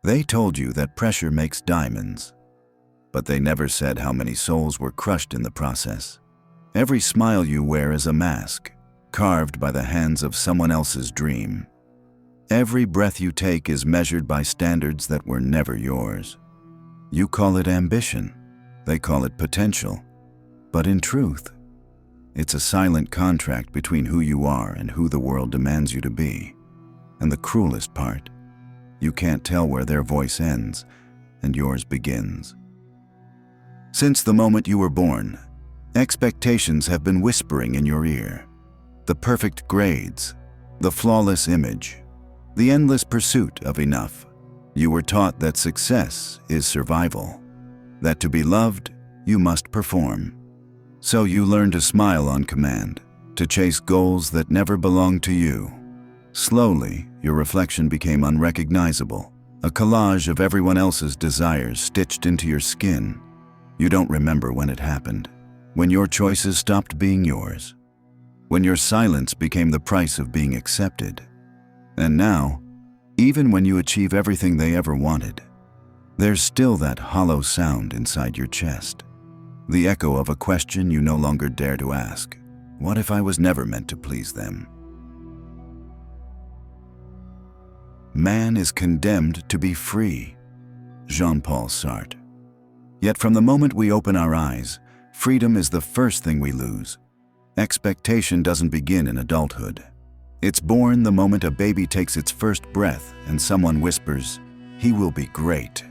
They told you that pressure makes diamonds, but they never said how many souls were crushed in the process. Every smile you wear is a mask, carved by the hands of someone else's dream. Every breath you take is measured by standards that were never yours. You call it ambition, they call it potential, but in truth, it's a silent contract between who you are and who the world demands you to be. And the cruelest part, you can't tell where their voice ends and yours begins. Since the moment you were born, expectations have been whispering in your ear. The perfect grades, the flawless image, the endless pursuit of enough. You were taught that success is survival, that to be loved, you must perform. So you learned to smile on command, to chase goals that never belonged to you. Slowly, your reflection became unrecognizable, a collage of everyone else's desires stitched into your skin. You don't remember when it happened, when your choices stopped being yours, when your silence became the price of being accepted. And now, even when you achieve everything they ever wanted, there's still that hollow sound inside your chest. The echo of a question you no longer dare to ask. What if I was never meant to please them? Man is condemned to be free. Jean-Paul Sartre. Yet from the moment we open our eyes, freedom is the first thing we lose. Expectation doesn't begin in adulthood. It's born the moment a baby takes its first breath and someone whispers, "He will be great."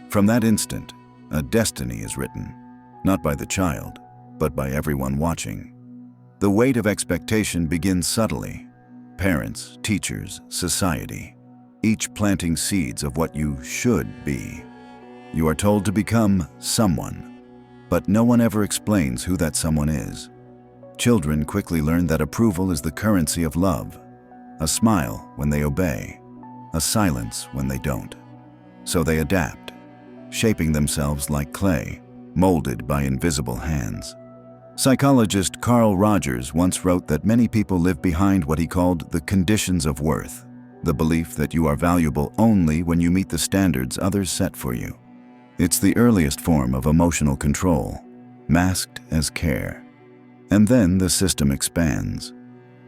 From that instant, a destiny is written. Not by the child, but by everyone watching. The weight of expectation begins subtly. Parents, teachers, society, each planting seeds of what you should be. You are told to become someone, but no one ever explains who that someone is. Children quickly learn that approval is the currency of love. A smile when they obey, a silence when they don't. So they adapt, shaping themselves like clay, molded by invisible hands. Psychologist Carl Rogers once wrote that many people live behind what he called the conditions of worth, the belief that you are valuable only when you meet the standards others set for you. It's the earliest form of emotional control, masked as care. And then the system expands.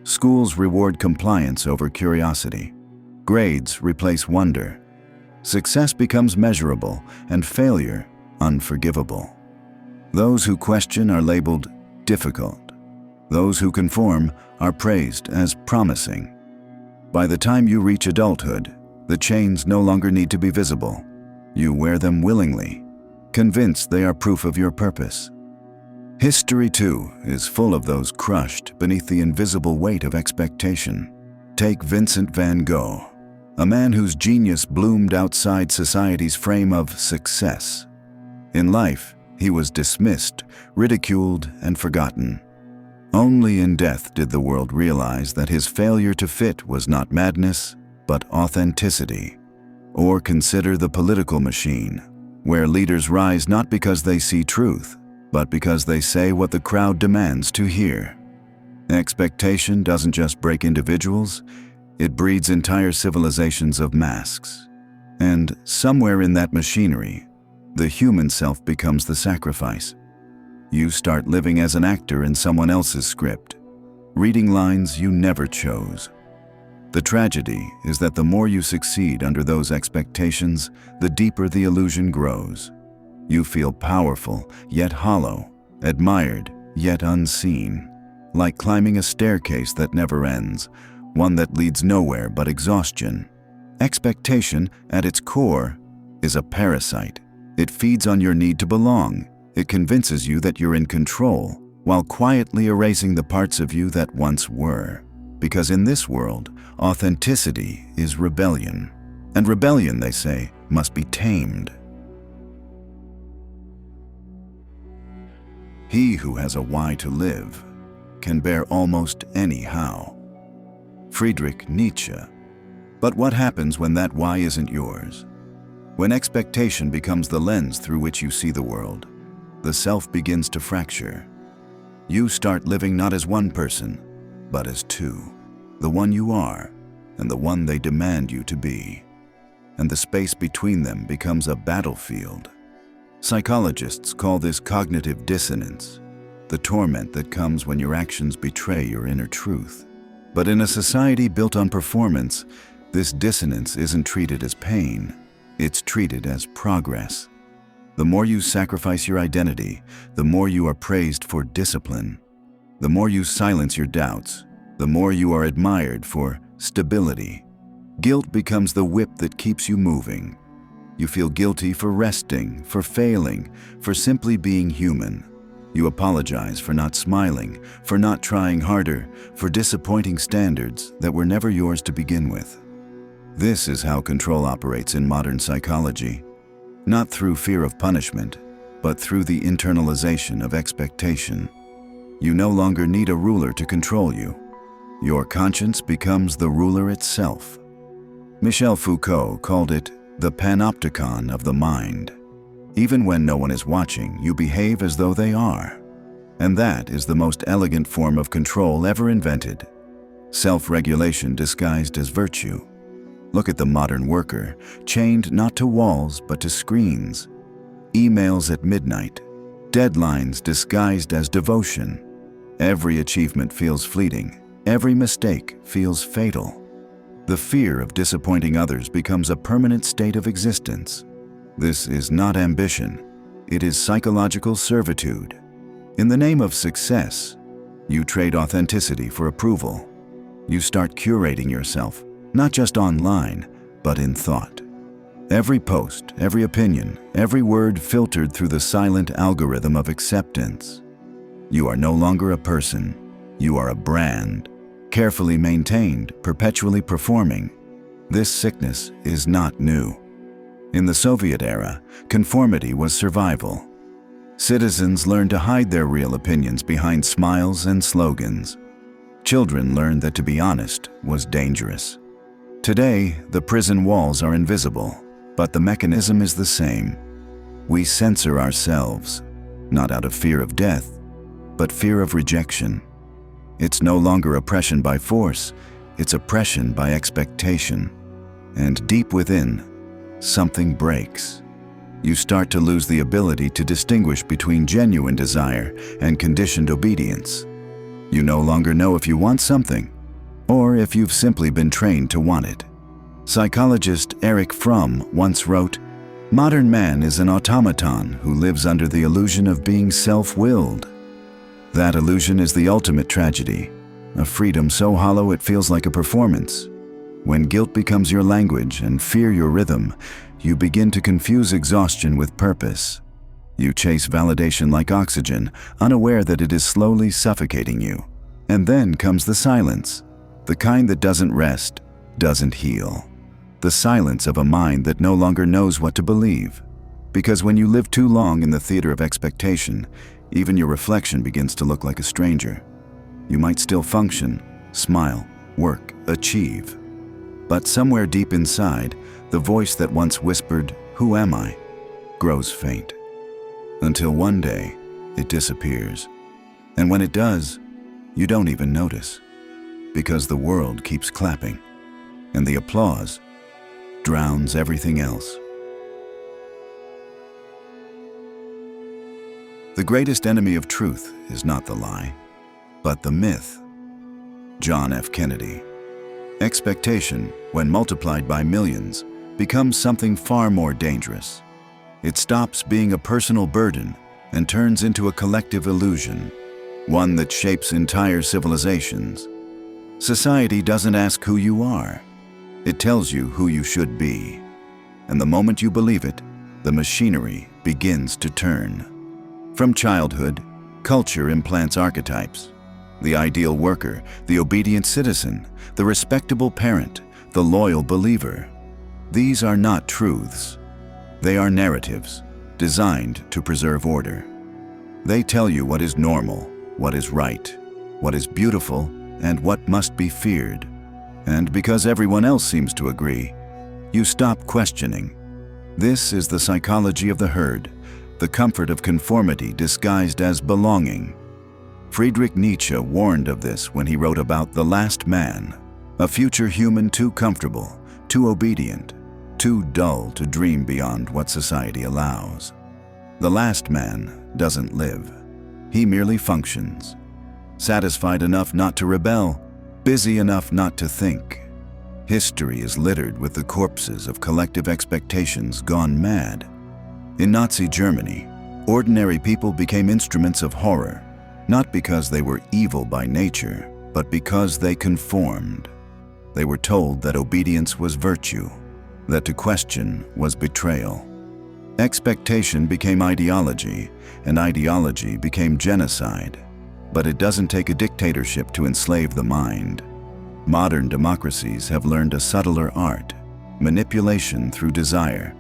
Schools reward compliance over curiosity. Grades replace wonder. Success becomes measurable, and failure unforgivable. Those who question are labeled difficult. Those who conform are praised as promising. By the time you reach adulthood, the chains no longer need to be visible. You wear them willingly, convinced they are proof of your purpose. History, too, is full of those crushed beneath the invisible weight of expectation. Take Vincent van Gogh, a man whose genius bloomed outside society's frame of success. In life, he was dismissed, ridiculed, and forgotten. Only in death did the world realize that his failure to fit was not madness, but authenticity. Or consider the political machine, where leaders rise not because they see truth, but because they say what the crowd demands to hear. Expectation doesn't just break individuals, it breeds entire civilizations of masks. And somewhere in that machinery, the human self becomes the sacrifice. You start living as an actor in someone else's script, reading lines you never chose. The tragedy is that the more you succeed under those expectations, the deeper the illusion grows. You feel powerful, yet hollow, admired, yet unseen, like climbing a staircase that never ends, one that leads nowhere but exhaustion. Expectation, at its core, is a parasite. It feeds on your need to belong. It convinces you that you're in control, while quietly erasing the parts of you that once were. Because in this world, authenticity is rebellion. And rebellion, they say, must be tamed. He who has a why to live can bear almost any how. Friedrich Nietzsche. But what happens when that why isn't yours? When expectation becomes the lens through which you see the world, the self begins to fracture. You start living not as one person, but as two. The one you are, and the one they demand you to be. and the space between them becomes a battlefield. Psychologists call this cognitive dissonance, the torment that comes when your actions betray your inner truth. But in a society built on performance, this dissonance isn't treated as pain, it's treated as progress. The more you sacrifice your identity, the more you are praised for discipline. The more you silence your doubts, the more you are admired for stability. Guilt becomes the whip that keeps you moving. You feel guilty for resting, for failing, for simply being human. You apologize for not smiling, for not trying harder, for disappointing standards that were never yours to begin with. This is how control operates in modern psychology. Not through fear of punishment, but through the internalization of expectation. You no longer need a ruler to control you. Your conscience becomes the ruler itself. Michel Foucault called it the panopticon of the mind. Even when no one is watching, you behave as though they are. And that is the most elegant form of control ever invented. Self-regulation disguised as virtue. Look at the modern worker, chained not to walls but to screens. Emails at midnight. Deadlines disguised as devotion. Every achievement feels fleeting. Every mistake feels fatal. The fear of disappointing others becomes a permanent state of existence. This is not ambition. It is psychological servitude. In the name of success, you trade authenticity for approval. You start curating yourself, not just online, but in thought. Every post, every opinion, every word filtered through the silent algorithm of acceptance. You are no longer a person. You are a brand, carefully maintained, perpetually performing. This sickness is not new. In the Soviet era, conformity was survival. Citizens learned to hide their real opinions behind smiles and slogans. Children learned that to be honest was dangerous. Today, the prison walls are invisible, but the mechanism is the same. We censor ourselves, not out of fear of death, but fear of rejection. It's no longer oppression by force, it's oppression by expectation. And deep within, something breaks. You start to lose the ability to distinguish between genuine desire and conditioned obedience. You no longer know if you want something, or if you've simply been trained to want it. Psychologist Erich Fromm once wrote, "Modern man is an automaton who lives under the illusion of being self-willed." That illusion is the ultimate tragedy, a freedom so hollow it feels like a performance. When guilt becomes your language and fear your rhythm, you begin to confuse exhaustion with purpose. You chase validation like oxygen, unaware that it is slowly suffocating you. And then comes the silence, the kind that doesn't rest, doesn't heal. The silence of a mind that no longer knows what to believe. Because when you live too long in the theater of expectation, even your reflection begins to look like a stranger. You might still function, smile, work, achieve. But somewhere deep inside, the voice that once whispered, "Who am I?" grows faint. Until one day, it disappears. And when it does, you don't even notice. Because the world keeps clapping, and the applause drowns everything else. The greatest enemy of truth is not the lie, but the myth. John F. Kennedy. Expectation, when multiplied by millions, becomes something far more dangerous. It stops being a personal burden and turns into a collective illusion, one that shapes entire civilizations. Society doesn't ask who you are. It tells you who you should be. And the moment you believe it, the machinery begins to turn. From childhood, culture implants archetypes. The ideal worker, the obedient citizen, the respectable parent, the loyal believer. These are not truths. They are narratives, designed to preserve order. They tell you what is normal, what is right, what is beautiful, and what must be feared. And because everyone else seems to agree, you stop questioning. This is the psychology of the herd, the comfort of conformity disguised as belonging. Friedrich Nietzsche warned of this when he wrote about the last man, a future human too comfortable, too obedient, too dull to dream beyond what society allows. The last man doesn't live. He merely functions, satisfied enough not to rebel, busy enough not to think. History is littered with the corpses of collective expectations gone mad. In Nazi Germany, ordinary people became instruments of horror, not because they were evil by nature, but because they conformed. They were told that obedience was virtue, that to question was betrayal. Expectation became ideology, and ideology became genocide. But it doesn't take a dictatorship to enslave the mind. Modern democracies have learned a subtler art, manipulation through desire.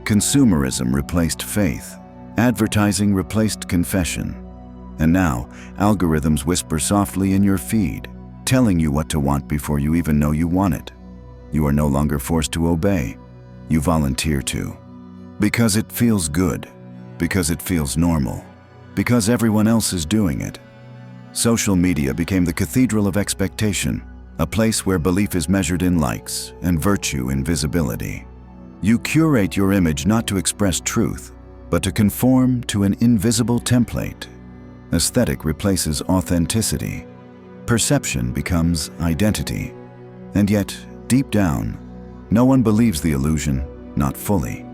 Consumerism replaced faith, advertising replaced confession. And now, algorithms whisper softly in your feed, telling you what to want before you even know you want it. You are no longer forced to obey. You volunteer to. Because it feels good, because it feels normal, because everyone else is doing it. Social media became the cathedral of expectation, a place where belief is measured in likes and virtue in visibility. You curate your image not to express truth, but to conform to an invisible template. Aesthetic replaces authenticity. Perception becomes identity. And yet, deep down, no one believes the illusion, not fully.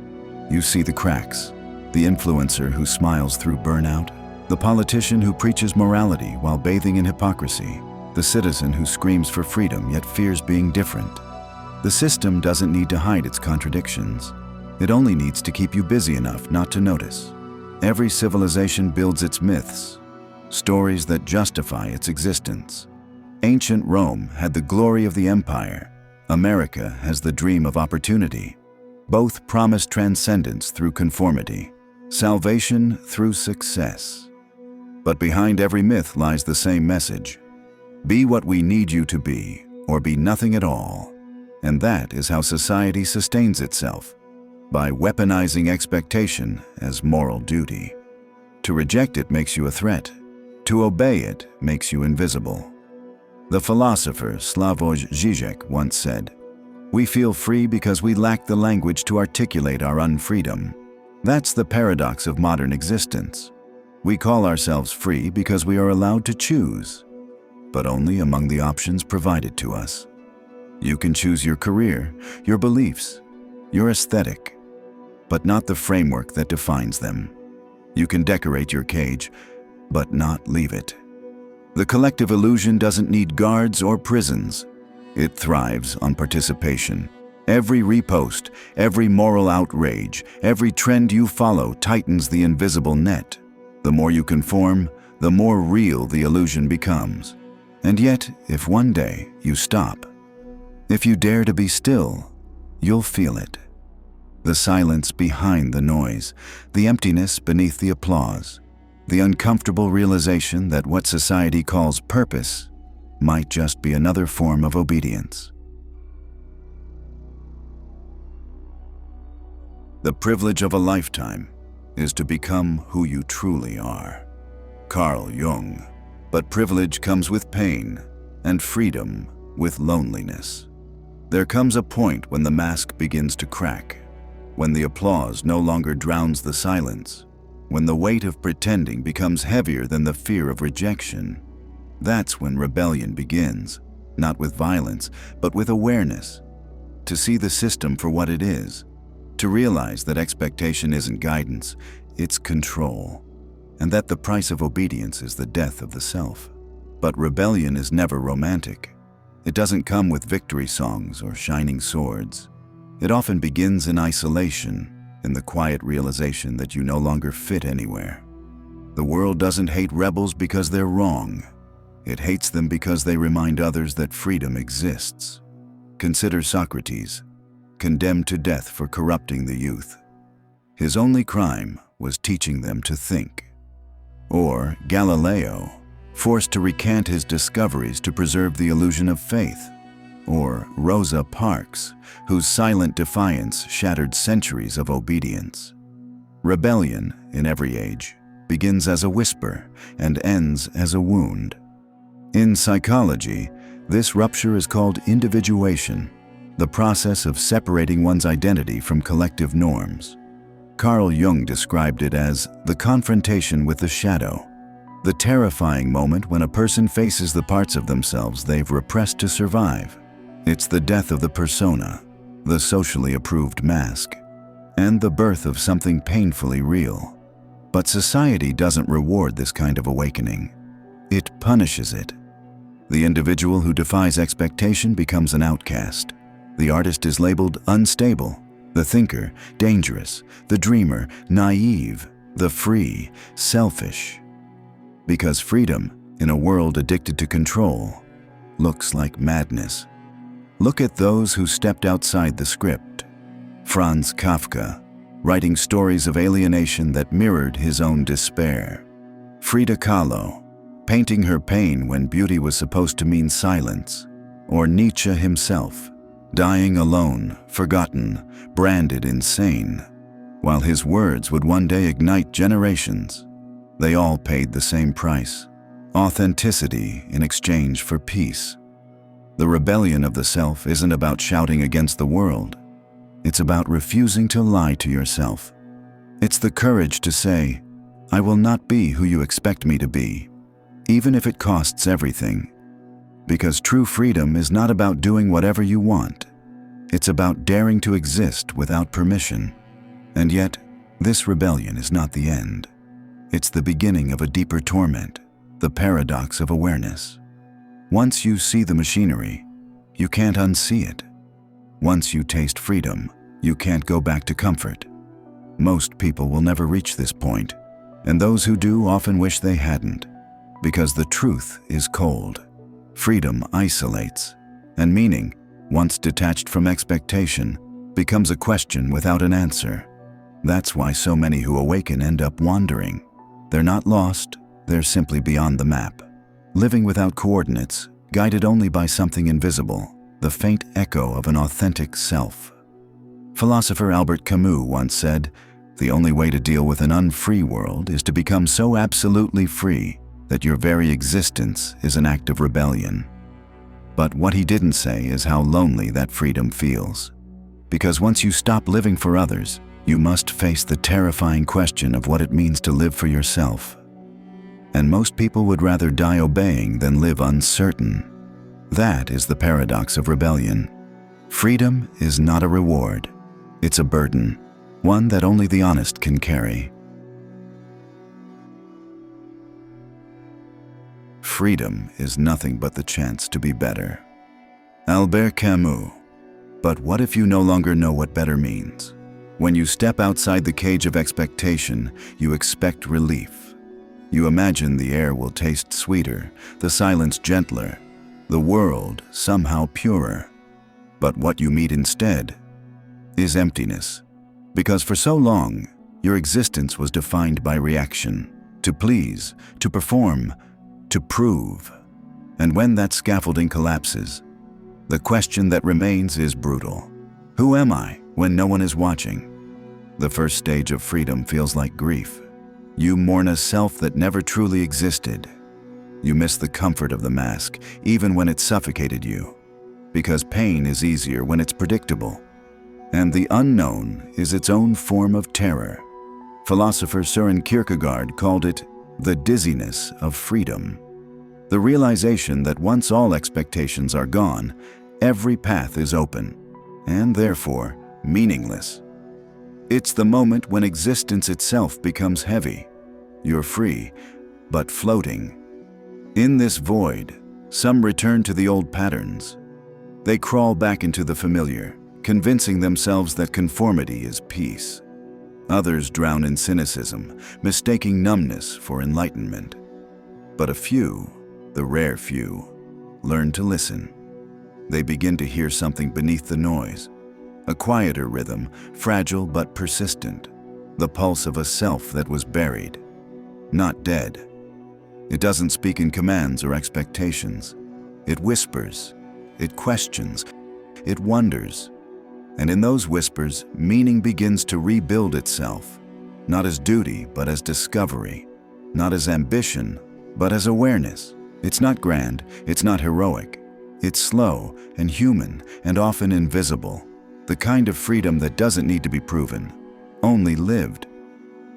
You see the cracks, the influencer who smiles through burnout, the politician who preaches morality while bathing in hypocrisy, the citizen who screams for freedom yet fears being different. The system doesn't need to hide its contradictions. It only needs to keep you busy enough not to notice. Every civilization builds its myths, stories that justify its existence. Ancient Rome had the glory of the empire. America has the dream of opportunity. Both promise transcendence through conformity, salvation through success. But behind every myth lies the same message. Be what we need you to be, or be nothing at all. And that is how society sustains itself, by weaponizing expectation as moral duty. To reject it makes you a threat. To obey it makes you invisible. The philosopher Slavoj Žižek once said, "We feel free because we lack the language to articulate our unfreedom." That's the paradox of modern existence. We call ourselves free because we are allowed to choose, but only among the options provided to us. You can choose your career, your beliefs, your aesthetic, but not the framework that defines them. You can decorate your cage, but not leave it. The collective illusion doesn't need guards or prisons. It thrives on participation. Every repost, every moral outrage, every trend you follow tightens the invisible net. The more you conform, the more real the illusion becomes. And yet, if one day you stop, if you dare to be still, you'll feel it. The silence behind the noise, the emptiness beneath the applause, the uncomfortable realization that what society calls purpose might just be another form of obedience. The privilege of a lifetime is to become who you truly are. Carl Jung. But privilege comes with pain, and freedom with loneliness. There comes a point when the mask begins to crack, when the applause no longer drowns the silence, when the weight of pretending becomes heavier than the fear of rejection. That's when rebellion begins, not with violence, but with awareness. To see the system for what it is, to realize that expectation isn't guidance, it's control, and that the price of obedience is the death of the self. But rebellion is never romantic. It doesn't come with victory songs or shining swords. It often begins in isolation, in the quiet realization that you no longer fit anywhere. The world doesn't hate rebels because they're wrong. It hates them because they remind others that freedom exists. Consider Socrates, condemned to death for corrupting the youth. His only crime was teaching them to think. Or Galileo, forced to recant his discoveries to preserve the illusion of faith. Or Rosa Parks, whose silent defiance shattered centuries of obedience. Rebellion, in every age, begins as a whisper and ends as a wound. In psychology, this rupture is called individuation. the process of separating one's identity from collective norms. Carl Jung described it as the confrontation with the shadow, the terrifying moment when a person faces the parts of themselves they've repressed to survive. It's the death of the persona, the socially approved mask, and the birth of something painfully real. But society doesn't reward this kind of awakening. It punishes it. The individual who defies expectation becomes an outcast. The artist is labeled unstable, the thinker dangerous, the dreamer naive, the free selfish. Because freedom, in a world addicted to control, looks like madness. Look at those who stepped outside the script. Franz Kafka, writing stories of alienation that mirrored his own despair. Frida Kahlo, painting her pain when beauty was supposed to mean silence. Or Nietzsche himself, dying alone, forgotten, branded insane, while his words would one day ignite generations. They all paid the same price: authenticity in exchange for peace. The rebellion of the self isn't about shouting against the world. It's about refusing to lie to yourself. It's the courage to say, "I will not be who you expect me to be, even if it costs everything." Because true freedom is not about doing whatever you want. It's about daring to exist without permission. And yet, this rebellion is not the end. It's the beginning of a deeper torment, the paradox of awareness. Once you see the machinery, you can't unsee it. Once you taste freedom, you can't go back to comfort. Most people will never reach this point, and those who do often wish they hadn't, because the truth is cold. Freedom isolates, and meaning, once detached from expectation, becomes a question without an answer. That's why so many who awaken end up wandering. They're not lost, they're simply beyond the map, living without coordinates, guided only by something invisible, the faint echo of an authentic self. Philosopher Albert Camus once said, "The only way to deal with an unfree world is to become so absolutely free that your very existence is an act of rebellion." But what he didn't say is how lonely that freedom feels. Because once you stop living for others, you must face the terrifying question of what it means to live for yourself. And most people would rather die obeying than live uncertain. That is the paradox of rebellion. Freedom is not a reward. It's a burden, one that only the honest can carry. Freedom is nothing but the chance to be better. Albert Camus. But what if you no longer know what better means? When you step outside the cage of expectation, you expect relief. You imagine the air will taste sweeter, the silence gentler, the world somehow purer. But what you meet instead is emptiness. Because for so long, your existence was defined by reaction, to please, to perform, to prove. And when that scaffolding collapses, the question that remains is brutal. Who am I when no one is watching? The first stage of freedom feels like grief. You mourn a self that never truly existed. You miss the comfort of the mask, even when it suffocated you. Because pain is easier when it's predictable. And the unknown is its own form of terror. Philosopher Søren Kierkegaard called it the dizziness of freedom. The realization that once all expectations are gone, every path is open, and therefore meaningless. It's the moment when existence itself becomes heavy. You're free, but floating. In this void, some return to the old patterns. They crawl back into the familiar, convincing themselves that conformity is peace. Others drown in cynicism, mistaking numbness for enlightenment. But a few, the rare few, learn to listen. They begin to hear something beneath the noise, a quieter rhythm, fragile but persistent, the pulse of a self that was buried, not dead. It doesn't speak in commands or expectations. It whispers, it questions, it wonders. And in those whispers, meaning begins to rebuild itself, not as duty, but as discovery, not as ambition, but as awareness. It's not grand, it's not heroic. It's slow and human and often invisible, the kind of freedom that doesn't need to be proven, only lived.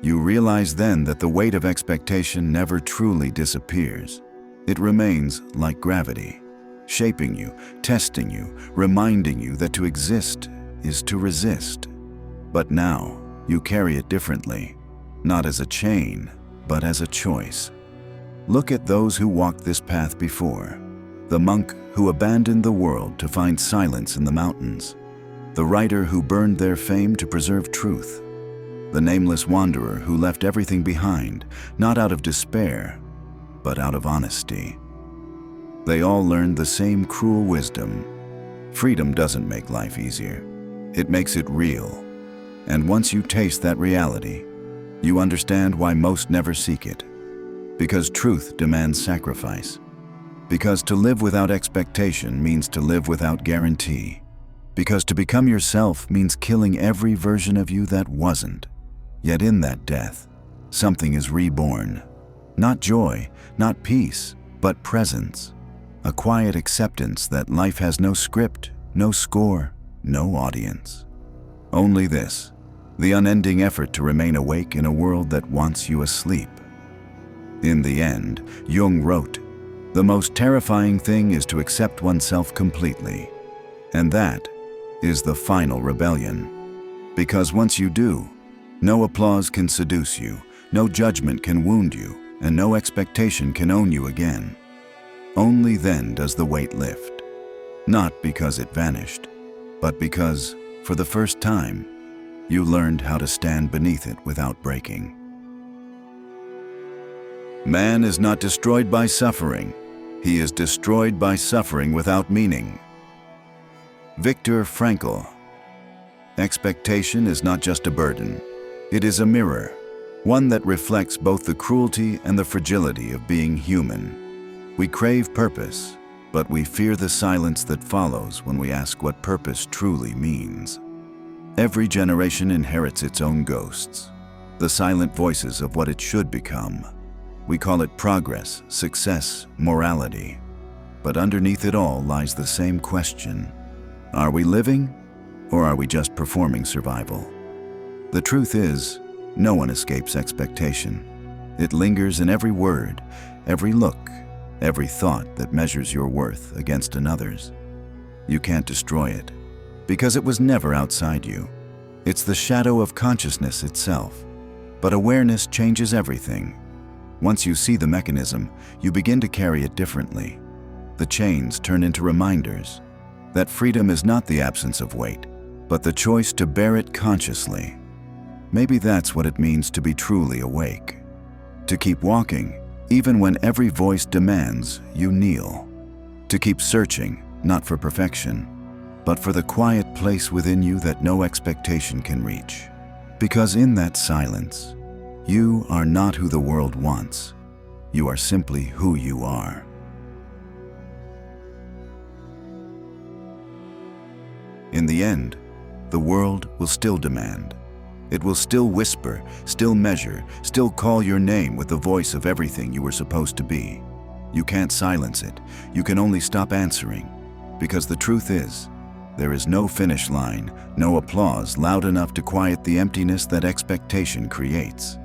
You realize then that the weight of expectation never truly disappears. It remains like gravity, shaping you, testing you, reminding you that to exist is to resist. But now, you carry it differently, not as a chain, but as a choice. Look at those who walked this path before. The monk who abandoned the world to find silence in the mountains. The writer who burned their fame to preserve truth. The nameless wanderer who left everything behind, not out of despair, but out of honesty. They all learned the same cruel wisdom. Freedom doesn't make life easier. It makes it real. And once you taste that reality, you understand why most never seek it. Because truth demands sacrifice. Because to live without expectation means to live without guarantee. Because to become yourself means killing every version of you that wasn't. Yet in that death, something is reborn. Not joy, not peace, but presence. A quiet acceptance that life has no script, no score, no audience. Only this, the unending effort to remain awake in a world that wants you asleep. In the end, Jung wrote, "The most terrifying thing is to accept oneself completely. And that is the final rebellion. Because once you do, no applause can seduce you, no judgment can wound you, and no expectation can own you again. Only then does the weight lift. Not because it vanished, but because, for the first time, you learned how to stand beneath it without breaking." Man is not destroyed by suffering. He is destroyed by suffering without meaning. Viktor Frankl. Expectation is not just a burden. It is a mirror, one that reflects both the cruelty and the fragility of being human. We crave purpose, but we fear the silence that follows when we ask what purpose truly means. Every generation inherits its own ghosts, the silent voices of what it should become. We call it progress, success, morality. But underneath it all lies the same question. Are we living, or are we just performing survival? The truth is, no one escapes expectation. It lingers in every word, every look, every thought that measures your worth against another's. You can't destroy it, because it was never outside you. It's the shadow of consciousness itself. But awareness changes everything. Once you see the mechanism, you begin to carry it differently. The chains turn into reminders that freedom is not the absence of weight, but the choice to bear it consciously. Maybe that's what it means to be truly awake. To keep walking, even when every voice demands you kneel. To keep searching, not for perfection, but for the quiet place within you that no expectation can reach. Because in that silence, you are not who the world wants. You are simply who you are. In the end, the world will still demand. It will still whisper, still measure, still call your name with the voice of everything you were supposed to be. You can't silence it. You can only stop answering. Because the truth is, there is no finish line, no applause loud enough to quiet the emptiness that expectation creates.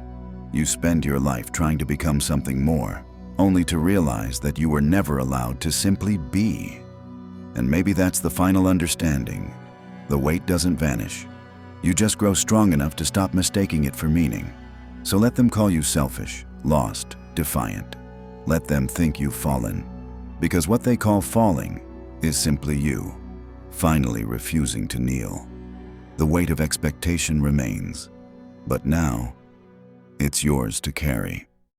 You spend your life trying to become something more, only to realize that you were never allowed to simply be. And maybe that's the final understanding. The weight doesn't vanish. You just grow strong enough to stop mistaking it for meaning. So let them call you selfish, lost, defiant. Let them think you've fallen. Because what they call falling is simply you, finally refusing to kneel. The weight of expectation remains, but now, it's yours to carry.